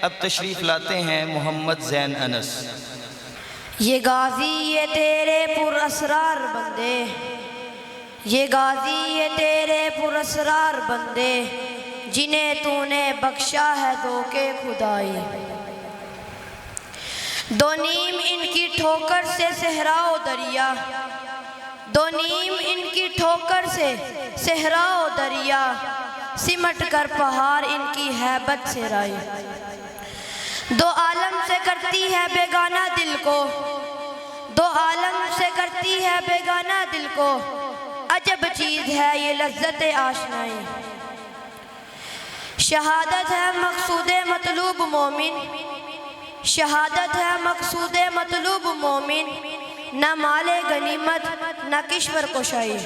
अब तशरीफ़ लाते हैं मोहम्मद ज़ैन अनस। ये गाजी ये तेरे पुरअसरार बंदे, ये गाजी ये तेरे पुरअसरार बंदे, जिन्हें तूने बख्शा है धोखे खुदाई। दो नीम इनकी ठोकर से सहराओ दरिया, दो नीम इनकी ठोकर से सहराओ दरिया, सिमट कर पहाड़ इनकी हैबत से राई। दो आलम से करती है बेगाना दिल को, दो आलम से करती है बेगाना दिल को, अजब चीज़ है ये लज्जत आशनाई। शहादत है मकसूद मतलूब मोमिन, शहादत है मकसूद मतलूब मोमिन, न माले गनीमत न किश्वर कुशाई।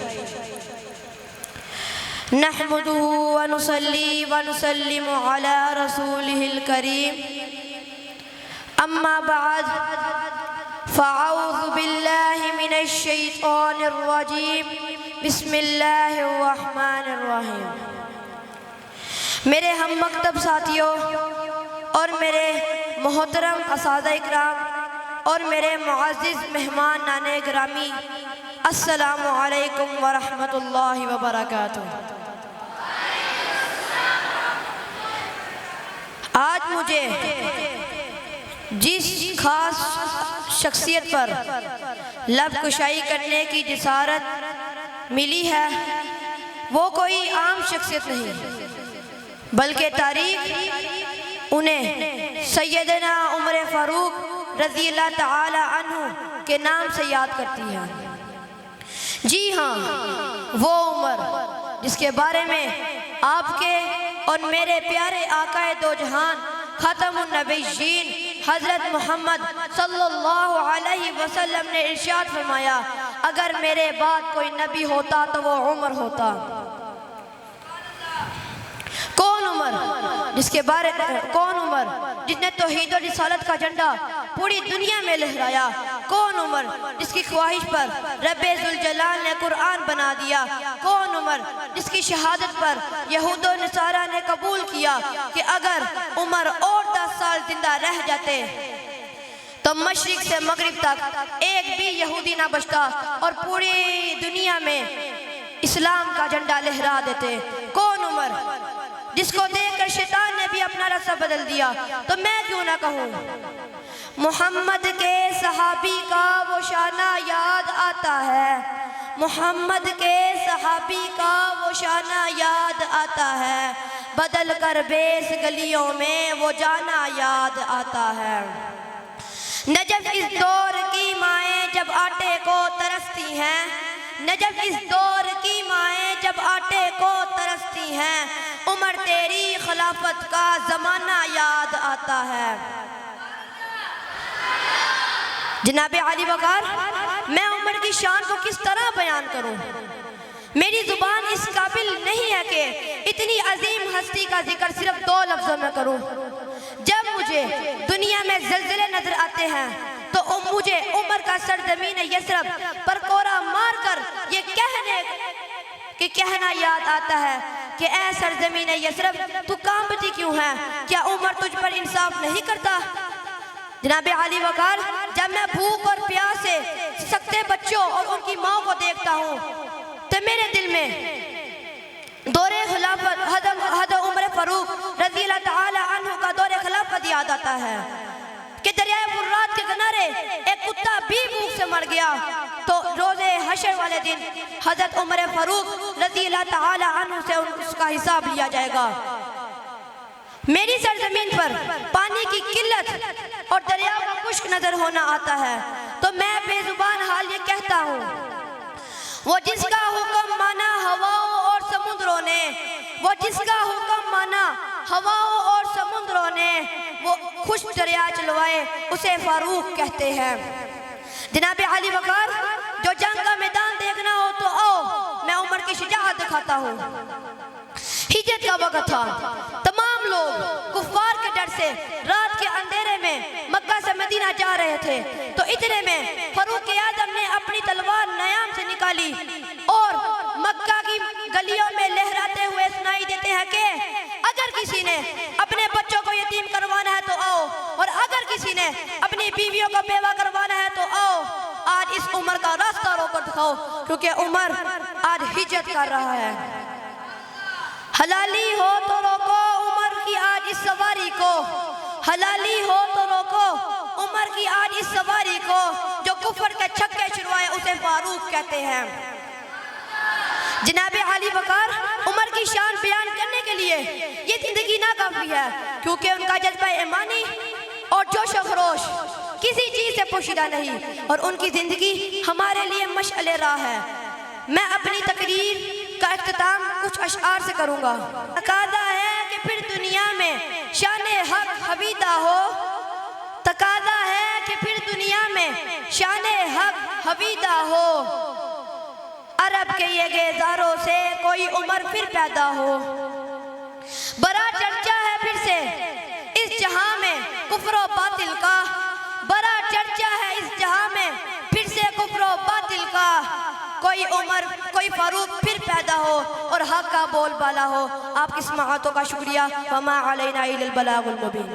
नहमदुहु व नुसल्ली व नुसल्लिमु अला रसूलिहिल करीम, अम्मा बाद फ़अऊज़ु बिल्लाहि मिनश शैतानिर रजीम, बिस्मिल्लाहिर रहमानिर रहीम। मेरे हम मकतब साथियों और मेरे मोहतरम असातिज़ा इकराम और मेरे मुअज़्ज़िज़ मेहमान नाने गिरामी, अस्सलामु अलैकुम व रहमतुल्लाहि व बरकातुहू। आज मुझे जिस खास शख्सियत पर लब कुशाई करने की जिसारत मिली है वो कोई आम शख्सियत नहीं, बल्कि तारीख उन्हें सैयदना उमर फ़ारूक रज़ी अल्लाह ताला अन्हु के नाम से याद करती है। जी हाँ, वो उमर जिसके बारे में आपके और मेरे प्यारे आकाए दो जहान ख़ातमुन नबिय्यीन हज़रत मोहम्मद सल्लल्लाहु अलैहि वसल्लम ने इरशाद फरमाया, अगर मेरे बाद कोई नबी होता तो वो उमर होता। कौन उमर जिसके बारे कौन उमर जिसने तौहीद और रिसालत का झंडा पूरी दुनिया में लहराया। कौन उमर जिसकी ख्वाहिश पर रब्बे ज़ुल जलाल ने कुरान बना दिया। कौन उमर जिसकी शहादत पर यहूद और नसारा ने कबूल किया कि अगर उमर और 10 साल जिंदा रह जाते तो मशरिक से मगरिब तक एक भी यहूदी ना बचता और पूरी दुनिया में इस्लाम का झंडा लहरा देते। कौन उमर जिसको देखकर शैतान ने भी अपना रास्ता बदल दिया, तो मैं क्यों ना कहूँ। मोहम्मद के सहाबी का वो शाना याद आता है, मोहम्मद के सहाबी का वो शाना याद आता है, बदल कर बेस गलियों में वो जाना याद आता है। नजब इस दौर की माएँ जब आटे को तरसती हैं, नजब इस दौर की माएँ जब आटे को तरसती हैं, उमर तेरी खिलाफत का ज़माना याद आता है। जनाबे अली वक़ार, मैं उमर की शान को किस तरह बयान करूं। मेरी ज़ुबान इस काबिल नहीं है कि इतनी अजीम हस्ती का जिक्र सिर्फ 2 लफ्ज़ों में करूं। जब मुझे दुनिया में ज़लज़ले नजर आते हैं तो मुझे उमर का सरजमीन यसरब पर कोरा मार कर ये कहना याद आता है कि ऐ सरजमीन यसरब तू कांपती क्यों है, क्या उमर तुझ पर इंसाफ नहीं करता। जनाबे अली वक़ार, जब मैं भूख और प्यास से सकते बच्चों और उनकी माँ को देखता हूँ तो मेरे दिल में दौरे खिलाफत हज़रत उमर फ़ारूक रज़ी अल्लाह ताला अन्हु का दौरे खिलाफत याद आता है कि दरियाए फुरात के किनारे एक कुत्ता भी भूख से मर गया तो रोज़े हशर वाले दिन हज़रत उमर फ़ारूक रज़ी अल्लाह ताला अन्हु से उसका हिसाब लिया जाएगा। मेरी सरजमीन पर पानी की किल्लत और दरिया का खुश्क नजर होना आता है तो मैं बेजुबान हाल ये कहता हूँ, वो जिसका हुक्म माना हवाओं और समुद्रों ने, वो जिसका हुक्म माना हवाओं और समुद्रों ने, वो खुश दरिया चलवाए उसे फारूक कहते हैं। जनाबे अली वक़ार, जो जंग का मैदान देखना हो तो आओ मैं उमर की शुजाअत दिखाता हूँ। हिजरत का वक़्त था, तमाम लोग कुफ्फार के डर से रात के अंधेरे में मक्का से मदीना जा रहे थे तो इतने में फारूक आज़म ने अपनी तलवार नयाम से निकाली और मक्का की गलियों में लहराते हुए सुनाई देते हैं कि अगर किसी ने अपने बच्चों को यतीम करवाना है तो ने अपनी बीवियों को बेवा करवाना है तो आओ आज इस उमर का रास्ता रोकर दिखाओ, क्योंकि उमर आज हिजरत कर रहा है। हलाली हो तो रोको उमर की आज इस सवारी को, हलाली हो तो रोको उमर की आज इस सवारी को, जो कुफर के छक्के छुड़वाए उसे फारूक कहते हैं। जनाब अली वकार उमर की शान बयान करने के लिए ये जिंदगी ना काफी है, क्योंकि उनका जज्बा ईमानी और जोश खरोश किसी चीज से पोशीदा नहीं, और उनकी जिंदगी हमारे लिए मशअले राह है। मैं अपनी तकरीर का इख्तिताम कुछ अशआर से करूंगा। तकादा है कि फिर दुनिया में शान हक हवीदा हो, तकादा है कि फिर दुनिया में शान हक हवीदा हो, अरब के ये गेजारों से कोई उमर फिर पैदा हो। बड़ा चर्चा है फिर से इस जहां में कुफ्र व बातिल का, बड़ा चर्चा है इस जहां में फिर से कुफ्र व बातिल का, कोई उमर कोई फारूक फिर पैदा हो और हक का बोलबाला हो। आपकी समाअतों का शुक्रिया। वमा अलैना इल्लल बलागुल मुबीन।